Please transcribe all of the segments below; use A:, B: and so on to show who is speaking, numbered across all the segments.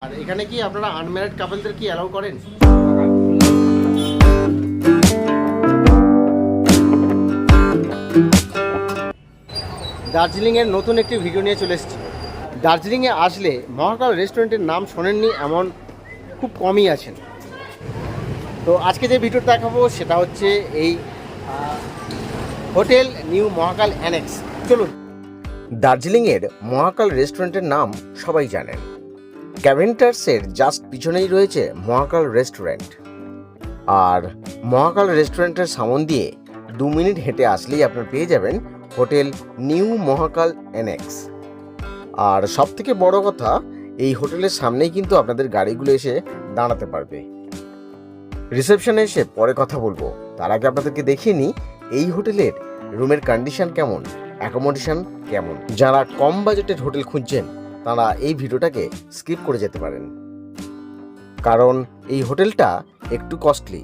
A: আর এখানে কি আপনারা আনম্যারিড কাপলদের কি অ্যালাউ করেন? দার্জিলিংয়ের নতুন একটি ভিডিও নিয়ে চলে এসেছি। দার্জিলিংয়ে আসলে মহাকাল রেস্টুরেন্টের নাম শোনেননি এমন খুব কমই আছেন। তো আজকে যে ভিডিওটা দেখাবো সেটা হচ্ছে এই হোটেল নিউ মহাকাল অ্যানেক্স। চলুন। দার্জিলিংয়ের মহাকাল রেস্টুরেন্টের নাম সবাই জানেন। ক্যাভেন্টার্সের জাস্ট পিছনেই রয়েছে মহাকাল রেস্টুরেন্ট। আর মহাকাল রেস্টুরেন্টের সামন দিয়ে 2 মিনিট হেঁটে আসলেই আপনার পেয়ে যাবেন হোটেল নিউ মহাকাল অ্যানেক্স। আর সবথেকে বড় কথা, এই হোটেলের সামনেই কিন্তু আপনাদের গাড়িগুলো এসে দাঁড়াতে পারবে। রিসেপশনে এসে পরে কথা বলবো, তার আগে আপনাদেরকে দেখিয়ে নিই এই হোটেলের রুমের কন্ডিশন কেমন, অ্যাকোমোডেশন কেমন। যারা কম বাজেটের হোটেল খুঁজছেন তারা এই ভিডিওটাকে স্কিপ করে যেতে পারেন, কারণ এই হোটেলটা একটু কস্টলি।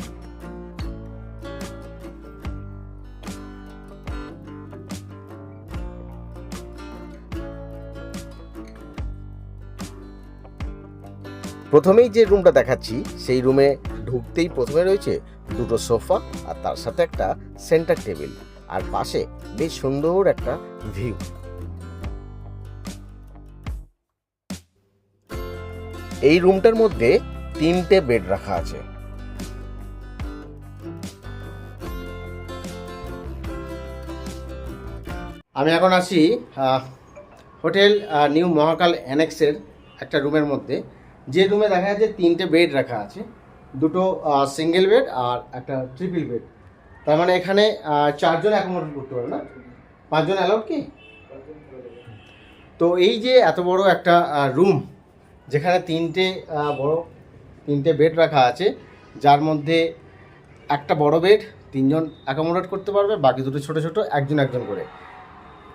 A: প্রথমেই যে রুমটা দেখাচ্ছি সেই রুমে ঢুকতেই প্রথমে রয়েছে 2টো সোফা আর তার সাথে একটা সেন্টার টেবিল, আর পাশে বেশ সুন্দর একটা ভিউ। এই রুমটার মধ্যে 3টে বেড রাখা আছে। আমি এখন আছি হোটেল নিউ মহাকাল অ্যানেক্সের একটা রুমের মধ্যে, যে রুমে দেখা যাচ্ছে 3টে বেড রাখা আছে, 2টো সিঙ্গেল বেড আর একটা ট্রিপল বেড। তার মানে এখানে 4 জন অ্যাকোমোডেট করতে পারে না? 5 জন অ্যালাউড কি? তো এই যে এত বড় একটা রুম, যেখানে 3টে বেড রাখা আছে, যার মধ্যে একটা বড় বেড 3 জন অ্যাকোমোডেট করতে পারবে, বাকি 2টো ছোটো ছোটো একজন একজন করে।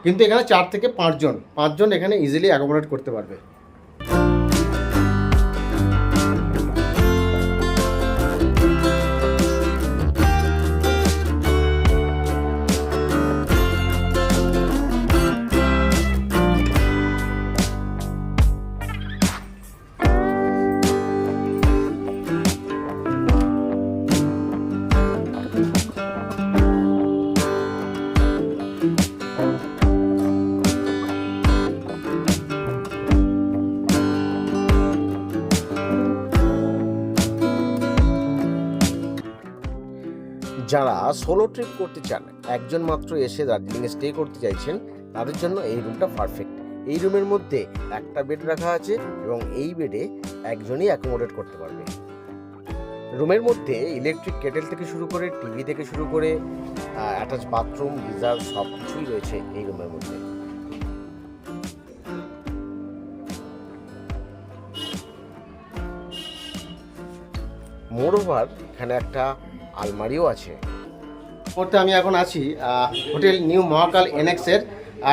A: কিন্তু এখানে 4 থেকে 5 জন এখানে ইজিলি অ্যাকোমোডেট করতে পারবে। যারা সোলো ট্রিপ করতে চান, একজন মাত্র এসে দার্জিলিংয়ে স্টে করতে চাইছেন, তাদের জন্য এই রুমটা পারফেক্ট। এই রুমের মধ্যে একটা বেড রাখা আছে এবং এই বেডে একজনই অ্যাকোমোডেট করতে পারবে। রুমের মধ্যে ইলেকট্রিক কেটেল থেকে শুরু করে, টিভি থেকে শুরু করে, অ্যাটাচ বাথরুম, গিজার সব কিছুই রয়েছে এই রুমের মধ্যে। মোরওভার এখানে একটা আলমারিও আছে। পড়তে আমি এখন আছি হোটেল নিউ মহাকাল অ্যানেক্সের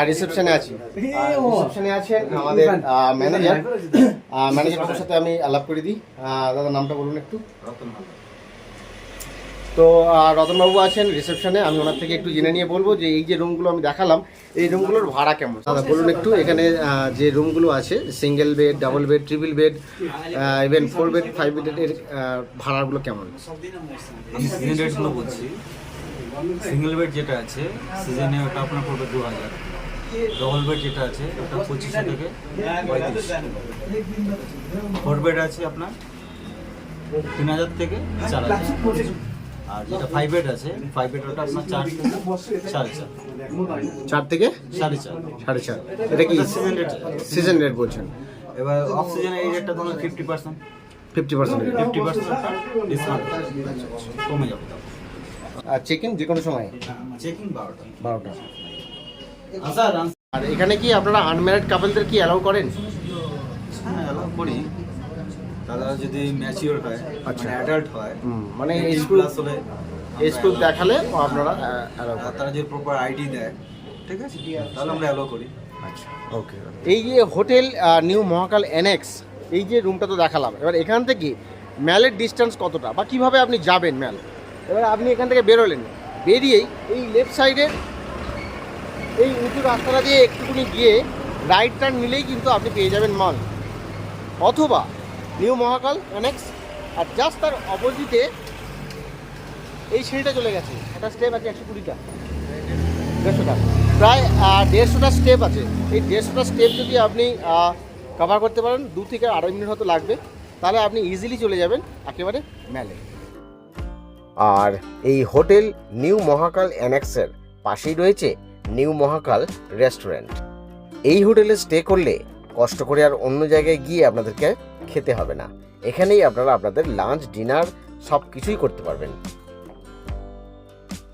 A: রিসেপশনে আছি। রিসেপশনে আছেন আমাদের ম্যানেজারের সাথে আমি আলাপ করে দিই। দাদা নামটা বলুন একটু। তো রতনবাবু আছেন রিসেপশনে, আমি ওনার থেকে একটু জেনে নিয়ে বলবো যে এই যে রুমগুলো আমি দেখালাম, এই রুমগুলোর ভাড়া কেমন। দাদা বলুন একটু, এখানে যে রুমগুলো আছে, single bed, double bed, triple bed, even 4 bed 5 বেডের ভাড়াগুলো কেমন?
B: আমি সিজন রেটগুলো বলছি। সিঙ্গেল বেড যেটা আছে সিজনে ওটা আপনার পড়বে 2000, ডবল বেড যেটা আছে ওটা 2500 থেকে 3500, 4 বেড আছে আপনার 3000 থেকে 4000, আর যেটা 5 বেড আছে 5 বেড ওটা আপনার 4 থেকে 4.5,
A: 4 থেকে
B: 4.5।
A: এটা কি
B: সিজন রেট?
A: সিজন রেট বলছেন?
B: এবার অফ সিজনে এই রেটটা ধরুন 50%
A: 50%
B: ডিসকাউন্ট কমে যাবে।
A: আর চেক ইন যে কোনো সময়?
B: চেকিং 12টা।
A: আর এখানে কি আপনারা আনম্যারিড কাপলদের কি অ্যালাউ করেন?
B: হ্যাঁ, অ্যালাউ করি। তারা যদি ম্যাচিওর হয়,
A: আচ্ছা,
B: অ্যাডাল্ট হয়,
A: মানে
B: এজ প্লাস হলে,
A: এজ প্রুফ দেখালে আপনারা অ্যালাউ
B: আর
A: করেন।
B: তারা যদি প্রপার আইডি দেয়, ঠিক আছে, তাহলে আমরা অ্যালাউ করি।
A: আচ্ছা, ওকে। এই যে হোটেল নিউ মহাকাল অ্যানেক্স, এই যে রুমটা তো দেখালাম, এবার এখান থেকে ম্যালের ডিস্টেন্স কতটা বা কিভাবে আপনি যাবেন ম্যাল? এবার আপনি এখান থেকে বেরোলেন, বেরিয়েই এই লেফট সাইডের এই উঁচু রাস্তাটা দিয়ে একটুখানি গিয়ে রাইট টার্ন নিলেই কিন্তু আপনি পেয়ে যাবেন মল। অথবা নিউ মহাকাল অ্যানেক্স, আর জাস্ট তার অপোজিটে এই সিঁড়িটা চলে গেছে। একটা স্টেপ আছে 120টা, 150টা, প্রায় 150টা স্টেপ আছে। এই 150টা স্টেপ যদি আপনি কভার করতে পারেন 2 থেকে 2.5 মিনিট হয়তো লাগবে, তাহলে আপনি ইজিলি চলে যাবেন একেবারে ম্যালে। আর এই হোটেল নিউ মহাকাল অ্যানেক্সের পাশেই রয়েছে নিউ মহাকাল রেস্টুরেন্ট। এই হোটেলে স্টে করলে কষ্ট করে আর অন্য জায়গায় গিয়ে আপনাদেরকে খেতে হবে না, এখানেই আপনারা আপনাদের লাঞ্চ ডিনার সব কিছুই করতে পারবেন।